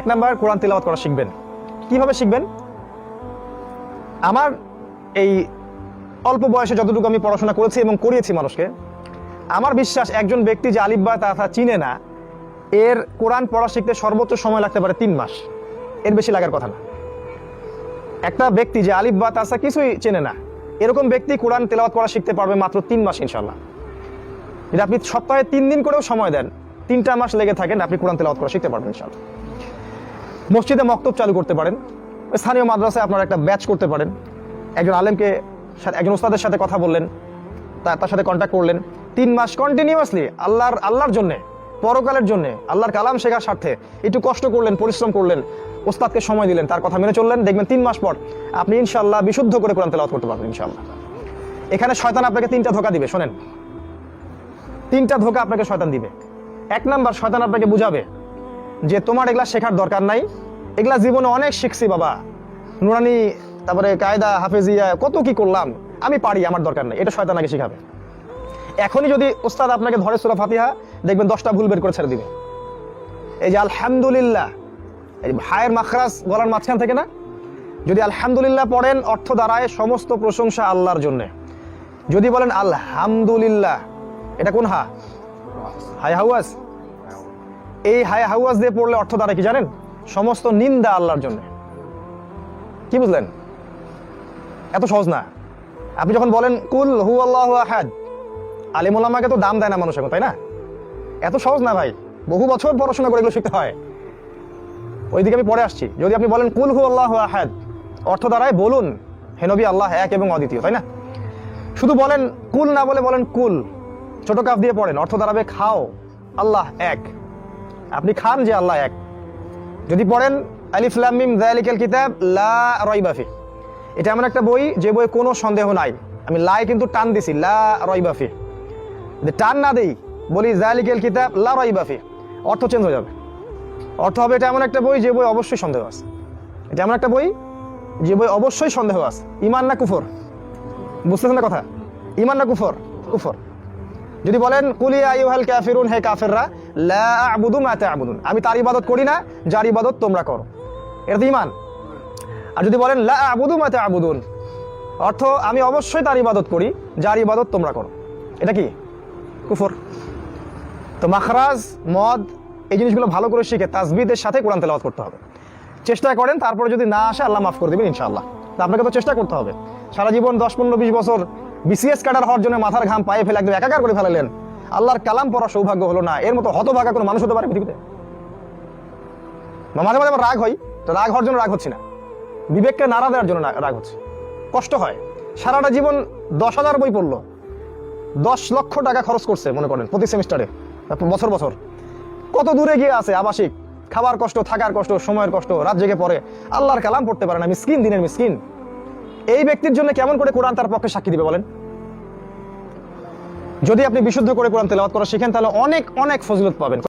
এক নাম্বার কোরআন তিলাওয়াত করা শিখবেন। কিভাবে শিখবেন? আমার এই অল্প বয়সে যতটুকু আমি পড়াশোনা করেছি এবং করিয়েছি মানুষকে, আমার বিশ্বাস একজন ব্যক্তি যে আলিফ বা তা চিনে না, এর কোরআন পড়া শিখতে সর্বোচ্চ সময় লাগতে পারে 3 মাস, এর বেশি লাগার কথা না। একটা ব্যক্তি যে আলিফ বা তাসা কিছুই চেনে না, এরকম ব্যক্তি কোরআন তেলাওয়াত করা শিখতে পারবে মাত্র 3 মাস ইনশাল্লাহ। যদি আপনি সপ্তাহে 3 দিন করেও সময় দেন, 3টা মাস লেগে থাকেন, আপনি কোরআন তেলাওয়াত করা শিখতে পারবেন ইনশাল্লাহ। মসজিদে মক্তব চালু করতে পারেন, স্থানীয় মাদ্রাসায় আপনারা একটা ব্যাচ করতে পারেন। একজন আলেমকে, একজন উস্তাদের সাথে কথা বললেন, তার সাথে কন্ট্যাক্ট করলেন, 3 মাস কন্টিনিউয়াসলি আল্লাহর জন্যে, পরকালের জন্যে, আল্লাহর কালাম শেখার স্বার্থে একটু কষ্ট করলেন, পরিশ্রম করলেন, ওস্তাদকে সময় দিলেন, তার কথা মেনে চললেন, দেখবেন 3 মাস পর আপনি ইনশাআল্লাহ বিশুদ্ধ করে কোরআন তেলাওয়াত করতে পারবেন ইনশাআল্লাহ। এখানে শয়তান আপনাকে 3টা ধোঁকা দিবে, শোনেন, 3টা ধোঁকা আপনাকে শয়তান দিবে। 1 নাম্বার, শয়তান আপনাকে বুঝাবে যে তোমার এগুলা শেখার দরকার নাই, এগুলা জীবনে অনেক শিখছি বাবা, নুরানি, তারপরে কায়দা, হাফেজিয়া, কত কি করলাম, আমি পারি, আমার দরকার নেই। এটা শয়তান আগে শিখাবে। এখনই যদি ওস্তাদ আপনাকে ধরে সূরা ফাতিহা, দেখবেন 10টা ভুল বের করে ছেড়ে দিবে। এই যে আলহামদুলিল্লাহ, এই হায়ের মাখরাজ গলার মাঝখান থেকে না, যদি আলহামদুলিল্লাহ পড়েন, অর্থ দাঁড়ায় সমস্ত প্রশংসা আল্লাহর জন্য। যদি বলেন আলহামদুলিল্লাহ, এটা কোন হা? হায় হাওয়াজ। এই হায় হাওয়াজ দিয়ে পড়লে অর্থ দাঁড়ায় কি জানেন? সমস্ত নিন্দা আল্লাহর জন্য। কি বুঝলেন? এত সহজ না। আপনি যখন বলেন কুল হুয়াল্লাহু আহাদ, আলিম ওলামাকে তো দাম দেয় না মানুষ এখন, তাই না? এত সহজ না ভাই, বহু বছর পড়াশোনা করে এগুলো শিখতে হয়। ওইদিকে আমি পরে আসছি। যদি আপনি বলেন কুল হুয়াল্লাহু আহাদ, অর্থ দাঁড়ায় বলুন হে নবী, আল্লাহ এক এবং অদ্বিতীয়, তাই না? শুধু বলেন কুল না বলে বলেন কুল, ছোট কাফ দিয়ে পড়েন, অর্থ দাঁড়াবে খাও, আল্লাহ এক, আপনি খান যে আল্লাহ এক। যদি পড়েন আলিফ লাম মিম যালিকাল কিতাব লা রাইবা ফি, এটা এমন একটা বই যে বই কোনো সন্দেহ নাই, আমি লাই কিন্তু টান দিছি, লা রাইবা ফি। যদি টান না দেই, বলি যালিকাল কিতাব লা রাইবা ফি, অর্থ চেঞ্জ হয়ে যাবে। অর্থ হবে এটা এমন একটা বই যে বই অবশ্যই সন্দেহ আছে, এটা এমন একটা বই যে বই অবশ্যই সন্দেহ আছে। ঈমান না কুফর? বুঝতেছেন না কথা? ঈমান না কুফর? কুফর। যদি বলেন কুল ইয়া আইয়ুহাল কাফিরুন, হে কাফেররা, লা আ'বুদু মা তা'বুদুন, আমি তার ইবাদত করি না যার ইবাদত তোমরা করো, এটা তো ঈমান। আর যদি বলেন লা আ'বুদু মা তা'বুদুন, অর্থ আমি অবশ্যই তার ইবাদত করি যার ইবাদত তোমরা করো, এটা কি? কুফর। তো মাখরাজ, মদ, এই জিনিসগুলো ভালো করে শিখে তাসবিদের সাথে কোরআন তেলাওয়াত করতে হবে। চেষ্টা করেন, তারপরে যদি না আসে আল্লাহ মাফ করে দেবেন ইনশাআল্লাহ। তো আপনাকে তো চেষ্টা করতে হবে। সারা জীবন 10, 15, 20 বছর বিসিএস ক্যাডার হওয়ার জন্য মাথার ঘাম পায়ে ফেলে একদম একাকার করে ফেলালেন, আল্লাহর কালাম পড়ার সৌভাগ্য হলো না, এর মতো হতভাগা কোনো মানুষ হতে পারে পৃথিবীতে? মাঝে মাঝে আমার রাগ হয়, তো রাগ হওয়ার জন্য রাগ হচ্ছে না, বিবেককে নাড়া দেওয়ার জন্য রাগ হচ্ছে। কষ্ট হয়, সারাটা জীবন 10,000 বই পড়লো, 10 লক্ষ টাকা খরচ করছে মনে করেন প্রতি সেমিস্টারে, বছর বছর, কত দূরে গিয়ে আছে, আবাসিক, খাবার কষ্ট, থাকার কষ্ট, সময়ের কষ্ট, রাত জেগে পড়ে, আল্লাহর কালাম পড়তে পারে না, মিসকিন, দিনের মিসকিন। এই ব্যক্তির জন্য কেমন করে কোরআন তার পক্ষে সাক্ষী দিবে বলেন? যদি আপনি বিশুদ্ধ করে কোরআন তেলাওয়াত করা শিখেন, তাহলে অনেক অনেক ফজিলত পাবেন।